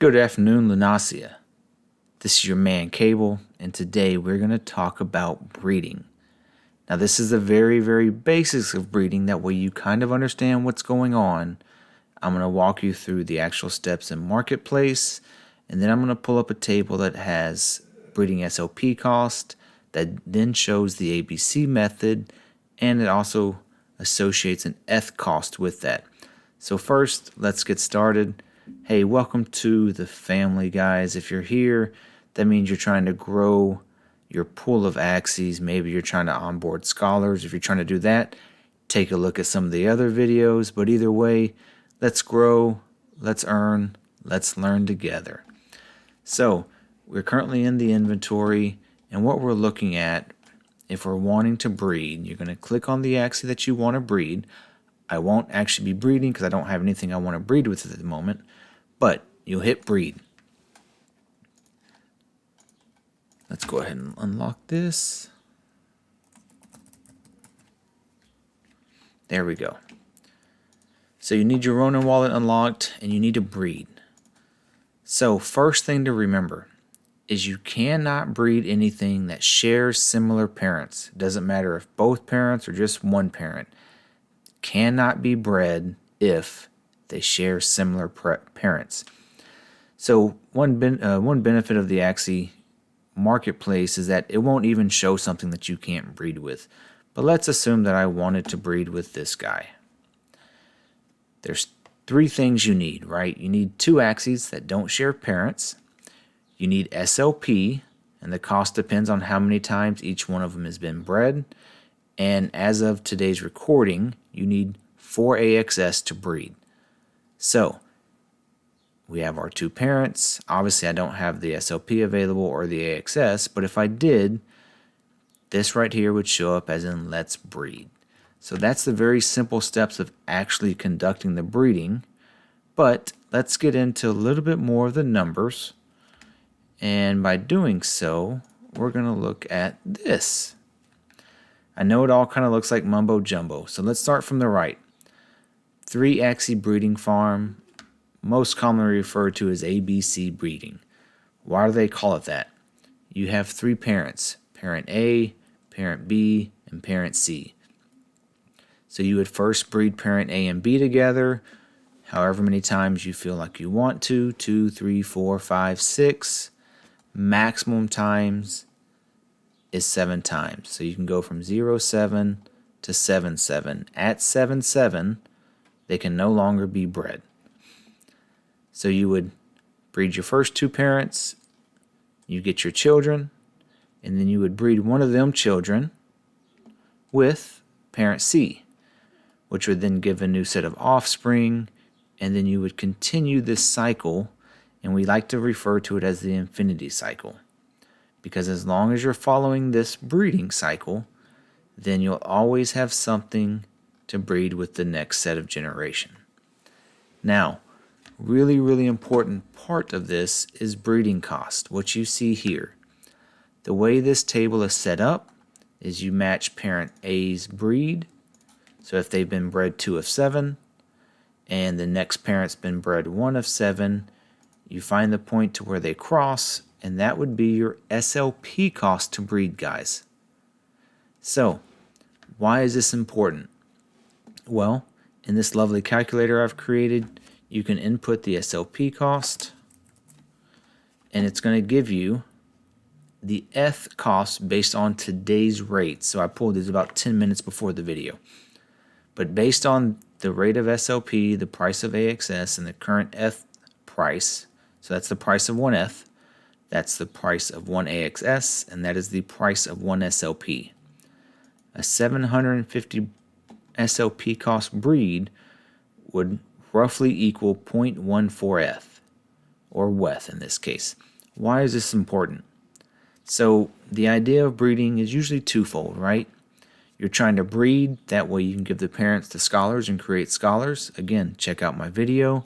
Good afternoon, Lunacia. This is your man Cable, and today we're going to talk about breeding. Now, this is the very basics of breeding. That way you kind of understand what's going on. I'm going to walk you through the actual steps in Marketplace, and then I'm going to pull up a table that has breeding SOP cost, that then shows the ABC method, and it also associates an ETH cost with that. So first, let's get started. Hey, welcome to the family, guys. If you're here, that means you're trying to grow your pool of Axies. Maybe you're trying to onboard scholars. If you're trying to do that, take a look at some of the other videos. But either way, let's grow, let's earn, let's learn together. So we're currently in the inventory, and what we're looking at, if we're wanting to breed, you're going to click on the Axie that you want to breed. I won't actually be breeding because I don't have anything I want to breed with at the moment, but you'll hit breed. Let's go ahead and unlock this. There we go. So you need your Ronin wallet unlocked and you need to breed. So first thing to remember is you cannot breed anything that shares similar parents. It doesn't matter if both parents or just one parent. Cannot be bred if they share similar parents. So one benefit of the Axie Marketplace is that it won't even show something that you can't breed with. But let's assume that I wanted to breed with this guy. There's three things you need, right? You need two Axies that don't share parents. You need SLP, and the cost depends on how many times each one of them has been bred. And as of today's recording, you need 4 AXS to breed. So we have our two parents. Obviously, I don't have the SLP available or the AXS, but if I did, this right here would show up as in let's breed. So that's the very simple steps of actually conducting the breeding. But let's get into a little bit more of the numbers. And by doing so, we're going to look at this. I know it all kind of looks like mumbo jumbo, so let's start from the right. 3 Axie breeding farm, most commonly referred to as ABC breeding. Why do they call it that? You have 3 parents, parent A, parent B, and parent C. So you would first breed parent A and B together, however many times you feel like you want to, 2, 3, 4, 5, 6. Maximum times is 7 times. So you can go from 0, 7 to 7, 7. At 7, 7, they can no longer be bred. So you would breed your first 2 parents, you get your children, and then you would breed one of them children with parent C, which would then give a new set of offspring, and then you would continue this cycle, and we like to refer to it as the infinity cycle. Because as long as you're following this breeding cycle, then you'll always have something to breed with the next set of generation. Now, really important part of this is breeding cost, what you see here. The way this table is set up is you match parent A's breed. So if they've been bred 2 of 7, and the next parent's been bred 1 of 7, you find the point to where they cross, and that would be your SLP cost to breed, guys. So, why is this important? Well, in this lovely calculator I've created, you can input the SLP cost, and it's going to give you the ETH cost based on today's rate. So I pulled these about 10 minutes before the video. But based on the rate of SLP, the price of AXS, and the current ETH price, so that's the price of 1 ETH, that's the price of 1 AXS, and that is the price of 1 SLP. A 750 SLP cost breed would roughly equal 0.14 ETH, or WETH in this case. Why is this important? So the idea of breeding is usually twofold, right? You're trying to breed, that way you can give the parents to scholars and create scholars. Again, check out my video.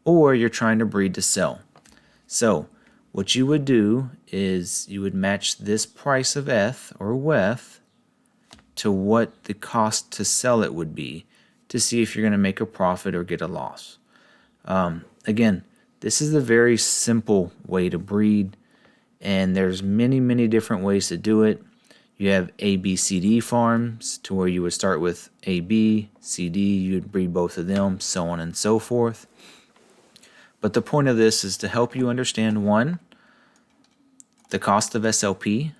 Or you're trying to breed to sell. So what you would do is you would match this price of ETH or WETH to what the cost to sell it would be to see if you're going to make a profit or get a loss. Again, This is a very simple way to breed, and there's many different ways to do it. You have ABCD farms, to where you would start with AB, CD, you'd breed both of them, so on and so forth. But the point of this is to help you understand, one, the cost of SLP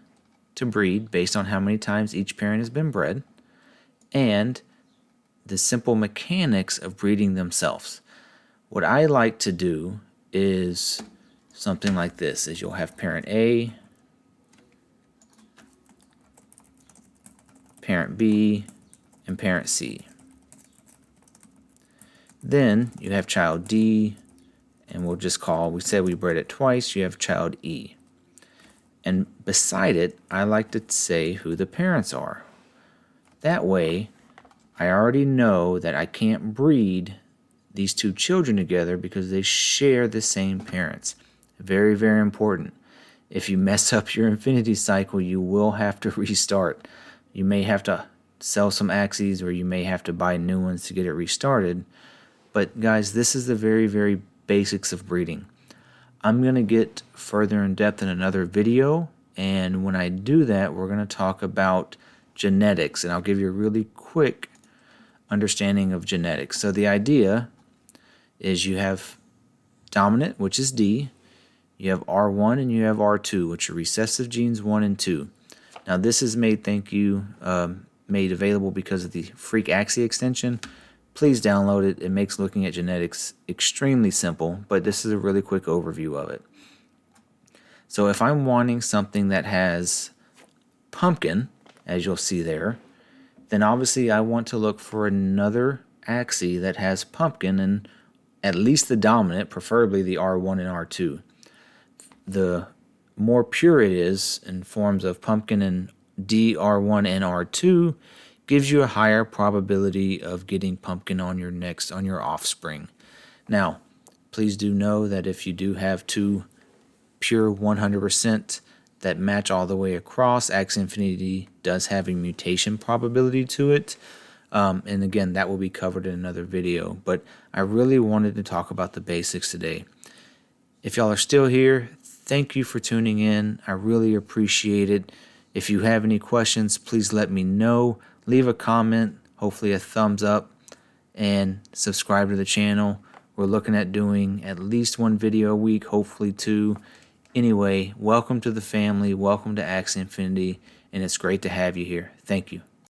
to breed based on how many times each parent has been bred, and the simple mechanics of breeding themselves. What I like to do is something like this, is you'll have parent A, parent B, and parent C. Then you have child D, and we'll just call, we said we bred it twice, you have child E. And beside it, I like to say who the parents are. That way, I already know that I can't breed these two children together because they share the same parents. Very important. If you mess up your infinity cycle, you will have to restart. You may have to sell some Axies, or you may have to buy new ones to get it restarted. But guys, this is the very basics of breeding. I'm going to get further in depth in another video, and when I do that, we're going to talk about genetics, and I'll give you a really quick understanding of genetics. So the idea is you have dominant, which is D, you have R1, and you have R2, which are recessive genes 1 and 2. Now this is made, made available because of the Freak Axie extension. Please download it. It makes looking at genetics extremely simple, but this is a really quick overview of it. So if I'm wanting something that has pumpkin, as you'll see there, then obviously I want to look for another Axie that has pumpkin and at least the dominant, preferably the R1 and R2. The more pure it is in forms of pumpkin and D, R1, and R2, gives you a higher probability of getting pumpkin on your offspring. Now, please do know that if you do have two pure 100% that match all the way across, Axie Infinity does have a mutation probability to it. And again, that will be covered in another video. But I really wanted to talk about the basics today. If y'all are still here, thank you for tuning in. I really appreciate it. If you have any questions, please let me know. Leave a comment, hopefully a thumbs up, and subscribe to the channel. We're looking at doing at least one video a week, hopefully two. Anyway, welcome to the family. Welcome to Axie Infinity, and it's great to have you here. Thank you.